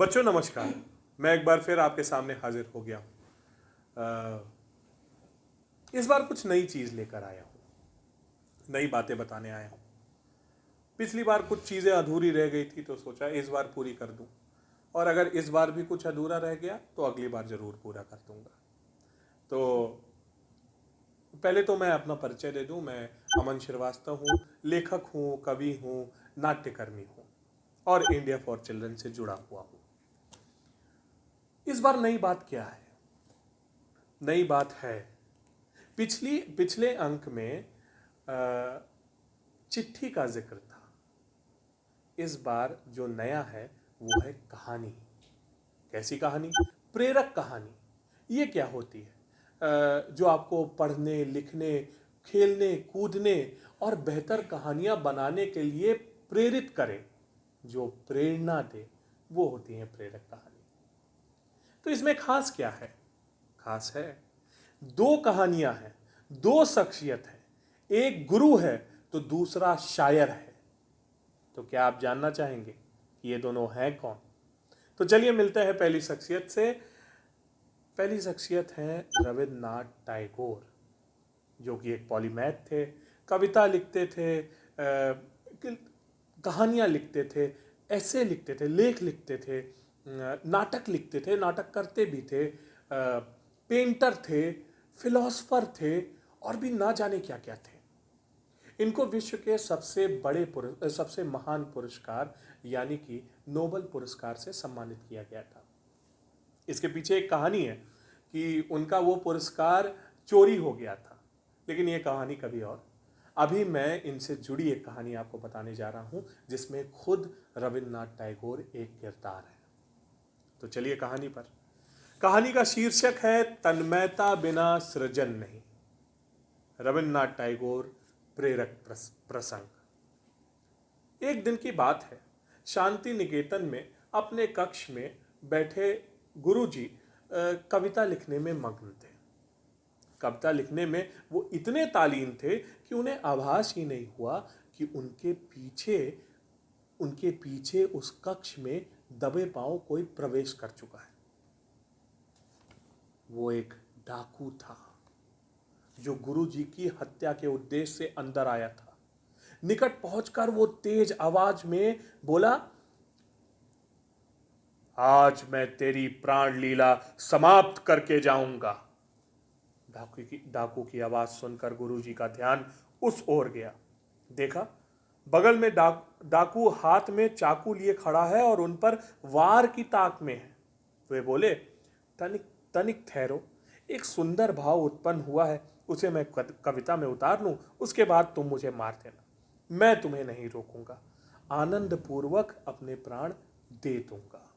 बच्चों नमस्कार। मैं एक बार फिर आपके सामने हाजिर हो गया हूँ। इस बार कुछ नई चीज़ लेकर आया हूँ, नई बातें बताने आया हूँ। पिछली बार कुछ चीज़ें अधूरी रह गई थी तो सोचा इस बार पूरी कर दूँ, और अगर इस बार भी कुछ अधूरा रह गया तो अगली बार ज़रूर पूरा कर दूँगा। तो पहले तो मैं अपना परिचय दे दूँ। मैं अमन श्रीवास्तव हूँ, लेखक हूँ, कवि हूँ, नाट्यकर्मी हूँ और इंडिया फॉर चिल्ड्रन से जुड़ा हुआ हूँ। इस बार नई बात क्या है? नई बात है, पिछले अंक में चिट्ठी का जिक्र था। इस बार जो नया है वो है कहानी। कैसी कहानी? प्रेरक कहानी। ये क्या होती है? जो आपको पढ़ने, लिखने, खेलने, कूदने और बेहतर कहानियां बनाने के लिए प्रेरित करे, जो प्रेरणा दे, वो होती है प्रेरक कहानी। तो इसमें खास क्या है? खास है, दो कहानियां हैं, दो शख्सियत है, एक गुरु है तो दूसरा शायर है। तो क्या आप जानना चाहेंगे कि ये दोनों हैं कौन? तो चलिए मिलते हैं पहली शख्सियत से। पहली शख्सियत है रविन्द्रनाथ टैगोर, जो कि एक पॉलीमैथ थे, कविता लिखते थे, कहानियाँ लिखते थे, ऐसे लिखते थे, लेख लिखते थे, नाटक लिखते थे, नाटक करते भी थे, पेंटर थे, फिलोसफर थे और भी ना जाने क्या क्या थे। इनको विश्व के सबसे महान पुरस्कार यानी कि नोबेल पुरस्कार से सम्मानित किया गया था। इसके पीछे एक कहानी है कि उनका वो पुरस्कार चोरी हो गया था, लेकिन ये कहानी कभी और। अभी मैं इनसे जुड़ी एक कहानी आपको बताने जा रहा हूँ जिसमें खुद रविन्द्रनाथ टैगोर एक किरदार है। तो चलिए कहानी पर। कहानी का शीर्षक है तन्मयता बिना सृजन नहीं। रविन्द्रनाथ टैगोर प्रेरक प्रसंग। एक दिन की बात है, शांति निकेतन में अपने कक्ष में बैठे गुरुजी कविता लिखने में मग्न थे। कविता लिखने में वो इतने तालीन थे कि उन्हें आभास ही नहीं हुआ कि उनके पीछे उस कक्ष में दबे पांव कोई प्रवेश कर चुका है। वो एक डाकू था जो गुरुजी की हत्या के उद्देश्य से अंदर आया था। निकट पहुंचकर वो तेज आवाज में बोला, आज मैं तेरी प्राण लीला समाप्त करके जाऊंगा। डाकू की आवाज सुनकर गुरुजी का ध्यान उस ओर गया। देखा, बगल में डाकू हाथ में चाकू लिए खड़ा है और उन पर वार की ताक में है। वे बोले, तनिक तनिक ठहरो, एक सुंदर भाव उत्पन्न हुआ है, उसे मैं कविता में उतार लूं, उसके बाद तुम मुझे मार देना, मैं तुम्हें नहीं रोकूंगा, आनंद पूर्वक अपने प्राण दे दूंगा।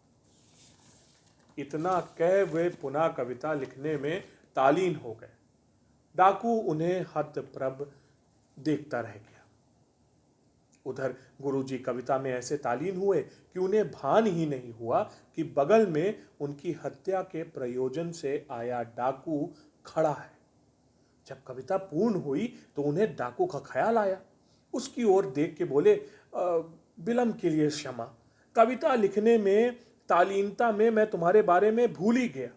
इतना कह वे पुनः कविता लिखने में तालीन हो गए। डाकू उन्हें हतप्रभ देखता रह गया। उधर गुरुजी कविता में ऐसे तालीन हुए कि उन्हें भान ही नहीं हुआ कि बगल में उनकी हत्या के प्रयोजन से आया डाकू खड़ा है। जब कविता पूर्ण हुई तो उन्हें डाकू का ख्याल आया। उसकी ओर देख के बोले, विलंब के लिए क्षमा, कविता लिखने में तालीनता में मैं तुम्हारे बारे में भूल ही गया।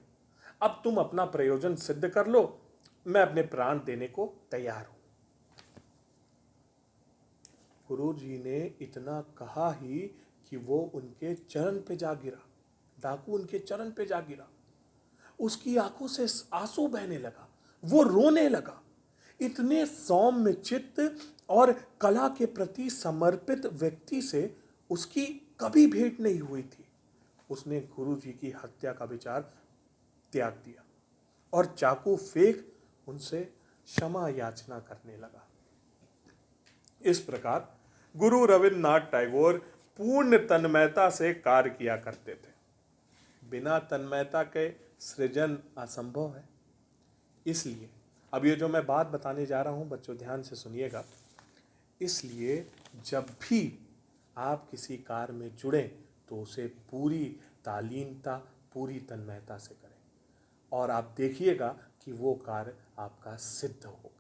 अब तुम अपना प्रयोजन सिद्ध कर लो, मैं अपने प्राण देने को तैयार हूं। गुरुजी ने इतना कहा ही कि वो उनके चरण पे जा गिरा। डाकू उनके चरण पे जा गिरा। उसकी आंखों से आंसू बहने लगा, वो रोने लगा। इतने सौम्य चित्त और कला के प्रति समर्पित व्यक्ति से उसकी कभी भेंट नहीं हुई थी। उसने गुरुजी की हत्या का विचार त्याग दिया और चाकू फेंक उनसे क्षमा याचना करने लगा। इस प्रकार गुरु रविन्द्रनाथ टैगोर पूर्ण तन्मयता से कार्य किया करते थे। बिना तन्मयता के सृजन असंभव है। इसलिए अब ये जो मैं बात बताने जा रहा हूँ बच्चों ध्यान से सुनिएगा। इसलिए जब भी आप किसी कार्य में जुड़ें तो उसे पूरी तालीनता, पूरी तन्मयता से करें और आप देखिएगा कि वो कार्य आपका सिद्ध हो।